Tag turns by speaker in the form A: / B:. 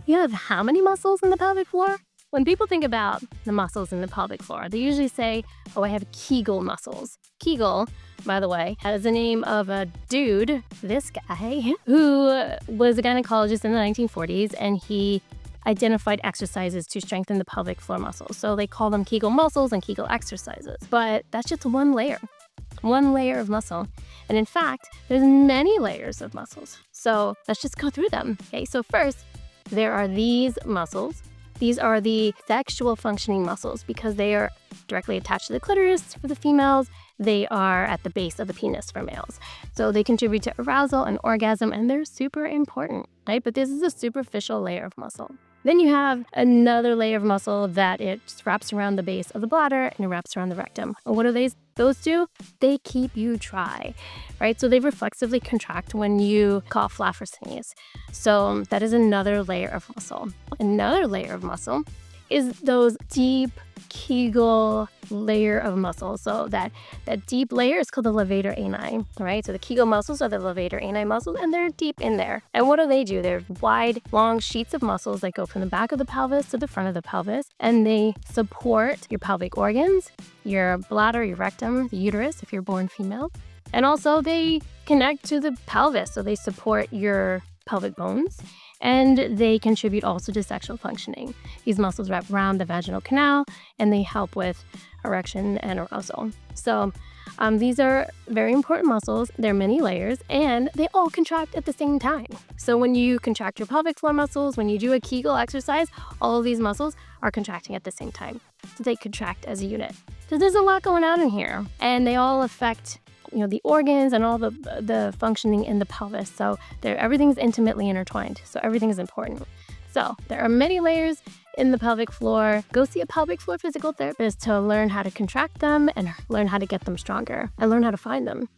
A: You have how many muscles in the pelvic floor? When people think about the muscles in the pelvic floor, they usually say, oh, I have Kegel muscles. Kegel, by the way, has the name of a dude, this guy, who was a gynecologist in the 1940s, and he identified exercises to strengthen the pelvic floor muscles. So they call them Kegel muscles and Kegel exercises. But that's just one layer of muscle. And in fact, there's many layers of muscles. So let's just go through them. Okay, so first, there are these muscles. These are the sexual functioning muscles because they are directly attached to the clitoris for the females. They are at the base of the penis for males. So they contribute to arousal and orgasm, and they're super important, right? But this is a superficial layer of muscle. Then you have another layer of muscle that it wraps around the base of the bladder and it wraps around the rectum. And what do those do? They keep you dry, right? So they reflexively contract when you cough, laugh, or sneeze. So that is another layer of muscle. Another layer of muscle is those deep Kegel layer of muscle. So that deep layer is called the levator ani, right? So the Kegel muscles are the levator ani muscles, and they're deep in there. And what do? They're wide, long sheets of muscles that go from the back of the pelvis to the front of the pelvis, and they support your pelvic organs, your bladder, your rectum, the uterus if you're born female. And also they connect to the pelvis, so they support your pelvic bones, and they contribute also to sexual functioning. These muscles wrap around the vaginal canal, and they help with erection and arousal. So these are very important muscles. There are many layers, and they all contract at the same time. So when you contract your pelvic floor muscles, when you do a Kegel exercise, all of these muscles are contracting at the same time. So they contract as a unit. So there's a lot going on in here, and they all affect the organs and all the functioning in the pelvis. So everything's intimately intertwined. So everything is important. So there are many layers in the pelvic floor. Go see a pelvic floor physical therapist to learn how to contract them and learn how to get them stronger and learn how to find them.